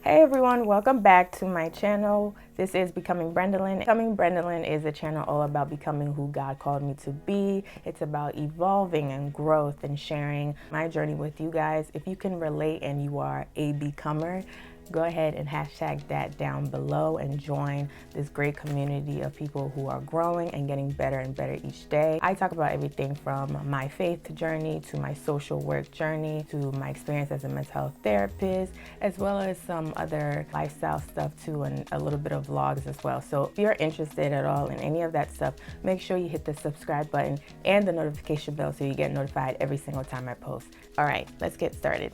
Hey everyone, welcome back to my channel. This is Becoming Brendaline. Becoming Brendaline is a channel all about becoming who God called me to be. It's about evolving and growth and sharing my journey with you guys. If you can relate and you are a becomer, go ahead and hashtag that down below and join this great community of people who are growing and getting better and better each day. I talk about everything from my faith journey to my social work journey to my experience as a mental health therapist, as well as some other lifestyle stuff too, and a little bit of vlogs as well. So if you're interested at all in any of that stuff, make sure you hit the subscribe button and the notification bell so you get notified every single time I post. All right, let's get started.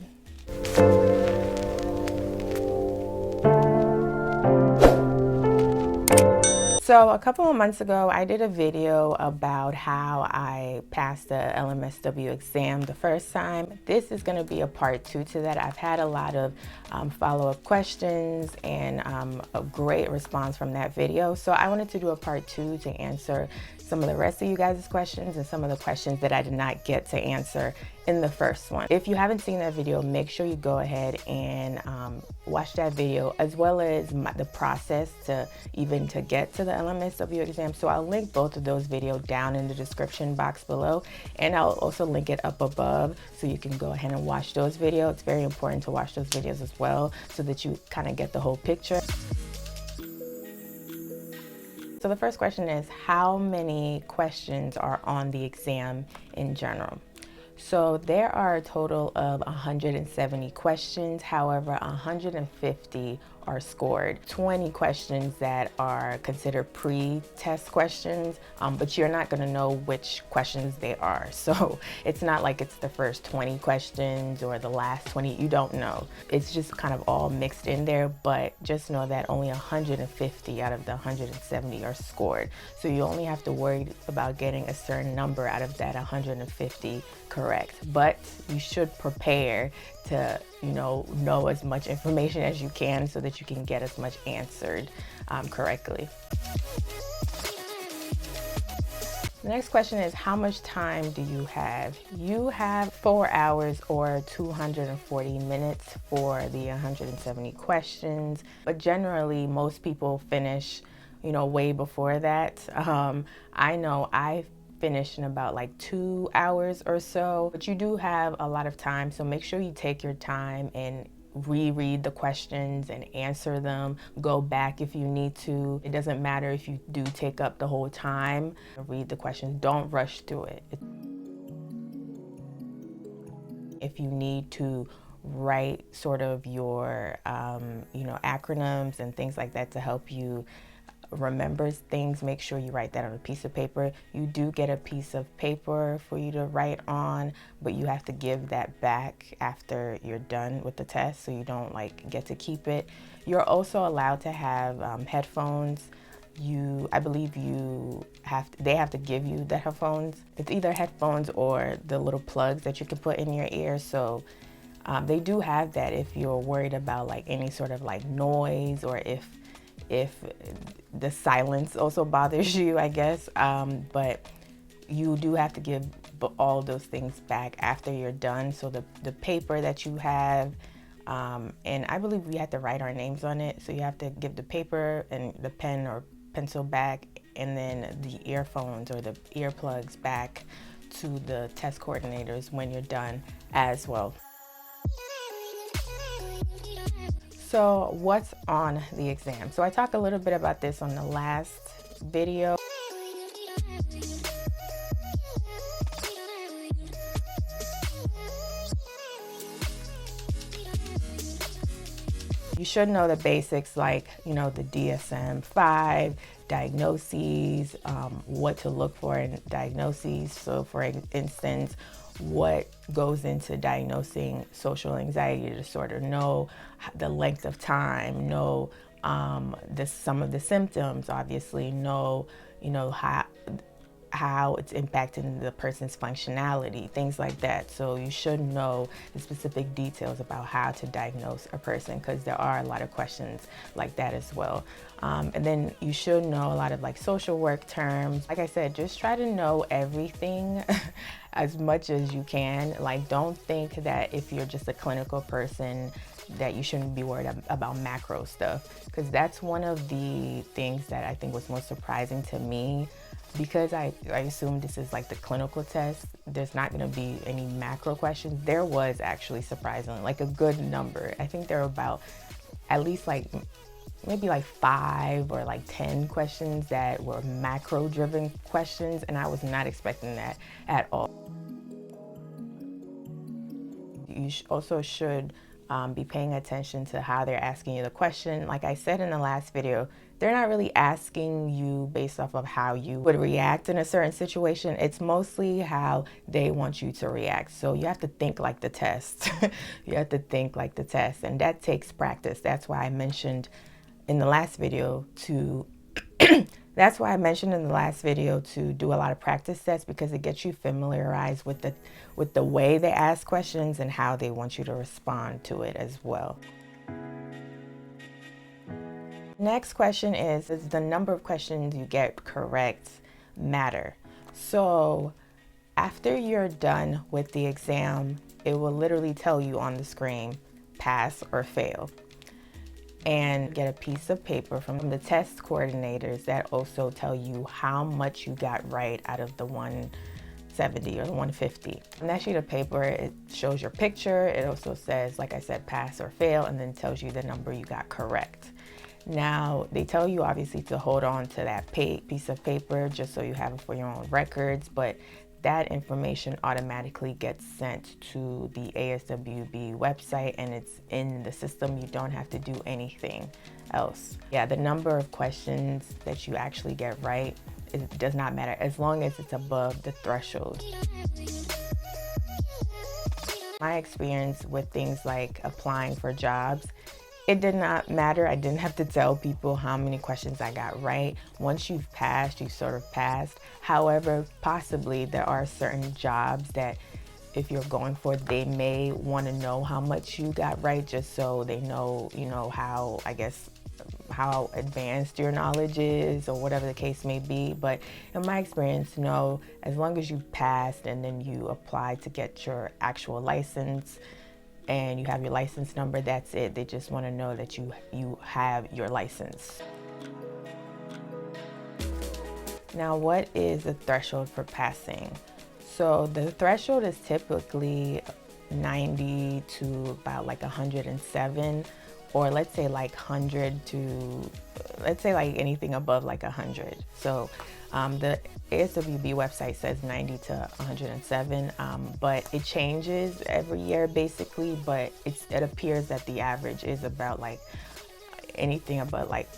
So a couple of months ago, I did a video about how I passed the LMSW exam the first time. This is going to be a part 2 to that. I've had a lot of follow-up questions and a great response from that video. So I wanted to do a part 2 to answer some of the rest of you guys' questions and some of the questions that I did not get to answer in the first one. If you haven't seen that video, make sure you go ahead and watch that video, as well as the process to get to the LMSW exam. So I'll link both of those videos down in the description box below, and I'll also link it up above so you can go ahead and watch those videos. It's very important to watch those videos as well so that you kind of get the whole picture. So the first question is, how many questions are on the exam in general? So there are a total of 170 questions. However, 150 are scored. 20 questions that are considered pre-test questions, but you're not going to know which questions they are. So it's not like it's the first 20 questions or the last 20. You don't know. It's just kind of all mixed in there, but just know that only 150 out of the 170 are scored. So you only have to worry about getting a certain number out of that 150 correct. But you should prepare to know as much information as you can so that you can get as much answered correctly. The next question is, how much time do you have? You have 4 hours or 240 minutes for the 170 questions, but generally most people finish way before that. I know I finished in about like 2 hours or so, but you do have a lot of time, so make sure you take your time and reread the questions and answer them. Go back if you need to. It doesn't matter if you do take up the whole time. Read the questions. Don't rush through it. If you need to write sort of your acronyms and things like that to help you remember things, make sure you write that on a piece of paper. You do get a piece of paper for you to write on, but you have to give that back after you're done with the test, so you don't get to keep it. You're also allowed to have headphones. I believe they have to give you the headphones. It's either headphones or the little plugs that you can put in your ear. So they do have that if you're worried about any sort of noise, or if the silence also bothers you, I guess. But you do have to give all those things back after you're done. So the paper that you have, and I believe we have to write our names on it. So you have to give the paper and the pen or pencil back, and then the earphones or the earplugs back to the test coordinators when you're done as well. So what's on the exam? So I talked a little bit about this on the last video. You should know the basics, like the DSM-5, diagnoses, what to look for in diagnoses. So for instance, what goes into diagnosing social anxiety disorder, know the length of time, know some of the symptoms, obviously, know how it's impacting the person's functionality, things like that. So you should know the specific details about how to diagnose a person, because there are a lot of questions like that as well. And then you should know a lot of social work terms. Like I said, just try to know everything as much as you can. Don't think that if you're just a clinical person that you shouldn't be worried about macro stuff, because that's one of the things that I think was most surprising to me, because I assume this is like the clinical test. There's not going to be any macro questions. There was actually, surprisingly, like a good number. I think there were about at least like maybe like 5 or like 10 questions that were macro driven questions, and I was not expecting that at all. You also should be paying attention to how they're asking you the question. Like I said in the last video, they're not really asking you based off of how you would react in a certain situation. It's mostly how they want you to react. So you have to think like the test. You have to think like the test, and that takes practice. That's why I mentioned in the last video to that's why I mentioned in the last video to do a lot of practice tests, because it gets you familiarized with the way they ask questions and how they want you to respond to it as well. Next question is, does the number of questions you get correct matter? So after you're done with the exam, it will literally tell you on the screen, pass or fail. And get a piece of paper from the test coordinators that also tell you how much you got right out of the 170 or the 150. On that sheet of paper, it shows your picture. It also says, like I said, pass or fail, and then tells you the number you got correct. Now, they tell you obviously to hold on to that piece of paper just so you have it for your own records, but that information automatically gets sent to the ASWB website, and it's in the system. You don't have to do anything else. Yeah, the number of questions that you actually get right, it does not matter as long as it's above the threshold. My experience with things like applying for jobs, it did not matter. I didn't have to tell people how many questions I got right. Once you've passed, you sort of passed. However, possibly there are certain jobs that if you're going for, they may want to know how much you got right, just so they know, you know, how, I guess, how advanced your knowledge is or whatever the case may be. But in my experience, no, as long as you passed and then you apply to get your actual license, and you have your license number, that's it. They just want to know that you have your license. Now, what is the threshold for passing? So the threshold is typically 90 to about like 107, or let's say like 100 to, let's say like anything above like 100. So the ASWB website says 90 to 107, but it changes every year basically, but it appears that the average is about like anything above like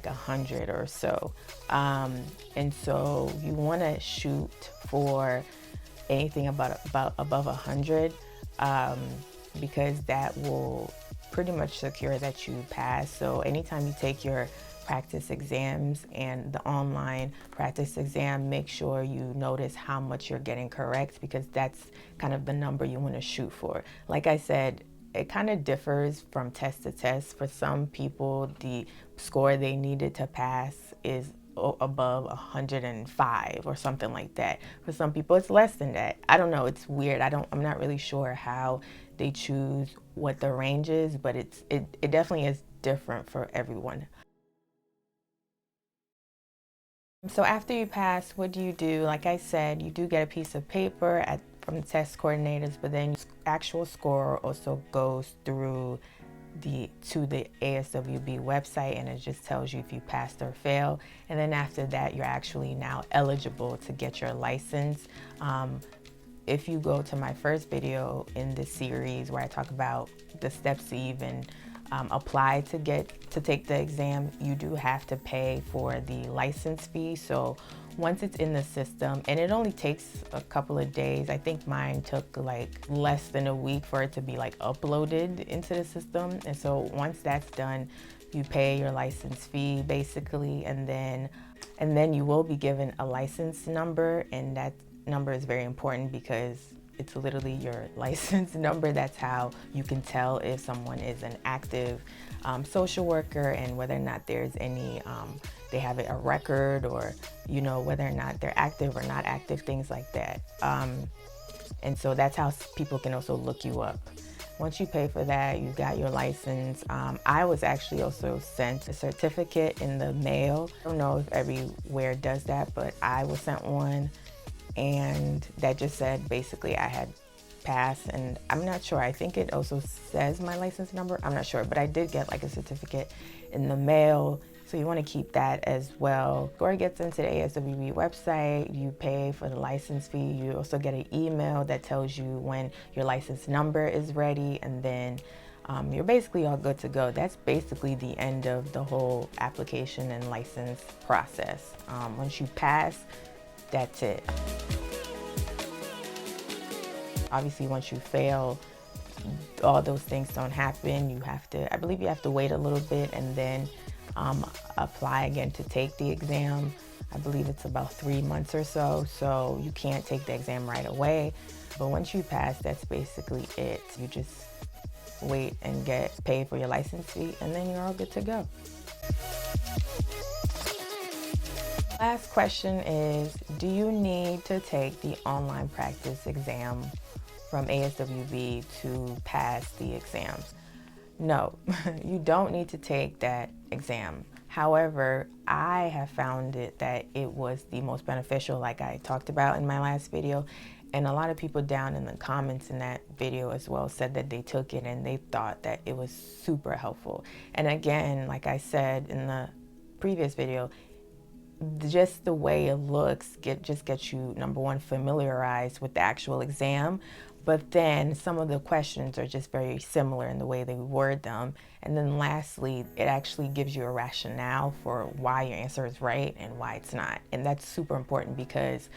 100 or so. And so you want to shoot for anything above 100, because that will pretty much secure that you pass. So anytime you take your practice exams and the online practice exam, make sure you notice how much you're getting correct, because that's kind of the number you want to shoot for. Like I said, it kind of differs from test to test. For some people, the score they needed to pass is above 105 or something like that. For some people, it's less than that. I don't know. It's weird. I'm not really sure how they choose what the range is, but it definitely is different for everyone. So after you pass, what do? Like I said, you do get a piece of paper from the test coordinators, but then actual score also goes through to the ASWB website, and it just tells you if you passed or failed. And then after that, you're actually now eligible to get your license. If you go to my first video in this series where I talk about the steps to even apply to take the exam, you do have to pay for the license fee. So once it's in the system, and it only takes a couple of days, I think mine took like less than a week for it to be like uploaded into the system. And so once that's done, you pay your license fee basically, and then you will be given a license number, and that number is very important because it's literally your license number. That's how you can tell if someone is an active social worker, and whether or not there's any, they have a record, or, you know, whether or not they're active or not active, things like that. And so that's how people can also look you up. Once you pay for that, you got your license. I was actually also sent a certificate in the mail. I don't know if everywhere does that, but I was sent one, and that just said basically I had passed, and I'm not sure. I think it also says my license number. I'm not sure, but I did get like a certificate in the mail. So you want to keep that as well. Before it gets into the ASWB website, you pay for the license fee. You also get an email that tells you when your license number is ready, and then you're basically all good to go. That's basically the end of the whole application and license process. Once you pass, that's it. Obviously, once you fail, all those things don't happen. You have to, I believe you have to wait a little bit and then apply again to take the exam. I believe it's about 3 months or so, so you can't take the exam right away. But once you pass, that's basically it. You just wait and get paid for your license fee, and then you're all good to go. Last question is, do you need to take the online practice exam from ASWB to pass the exam? No, you don't need to take that exam. However, I have found that it was the most beneficial, like I talked about in my last video. And a lot of people down in the comments in that video as well said that they took it and they thought that it was super helpful. And again, like I said in the previous video, just the way it looks just gets you, number one, familiarized with the actual exam, but then some of the questions are just very similar in the way they word them. And then lastly, it actually gives you a rationale for why your answer is right and why it's not. And that's super important because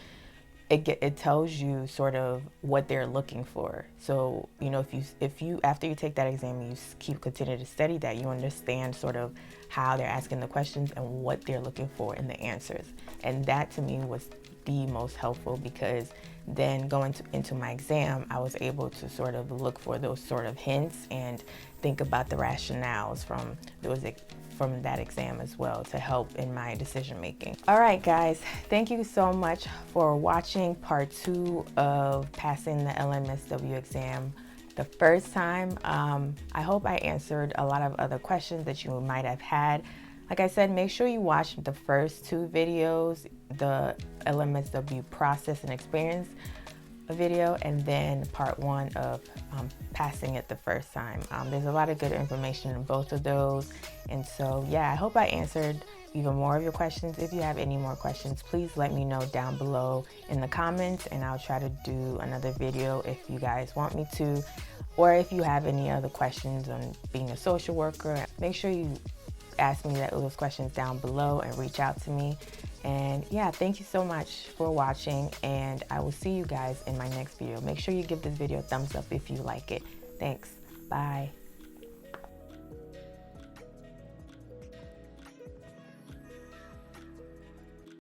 it tells you sort of what they're looking for. So, you know, if you after you take that exam, you continue to study that, you understand sort of how they're asking the questions and what they're looking for in the answers. And that to me was the most helpful, because then going into my exam, I was able to sort of look for those sort of hints and think about the rationales from that exam as well to help in my decision making. All right, guys, thank you so much for watching part 2 of passing the LMSW exam the first time. I hope I answered a lot of other questions that you might have had. Like I said, make sure you watch the first 2 videos, the LMSW process and experience video, and then part 1 of passing it the first time. There's a lot of good information in both of those. And so, yeah, I hope I answered even more of your questions. If you have any more questions, please let me know down below in the comments, and I'll try to do another video if you guys want me to. Or if you have any other questions on being a social worker, make sure you ask me those questions down below and reach out to me. And yeah, thank you so much for watching, and I will see you guys in my next video. Make sure you give this video a thumbs up if you like it. Thanks. Bye.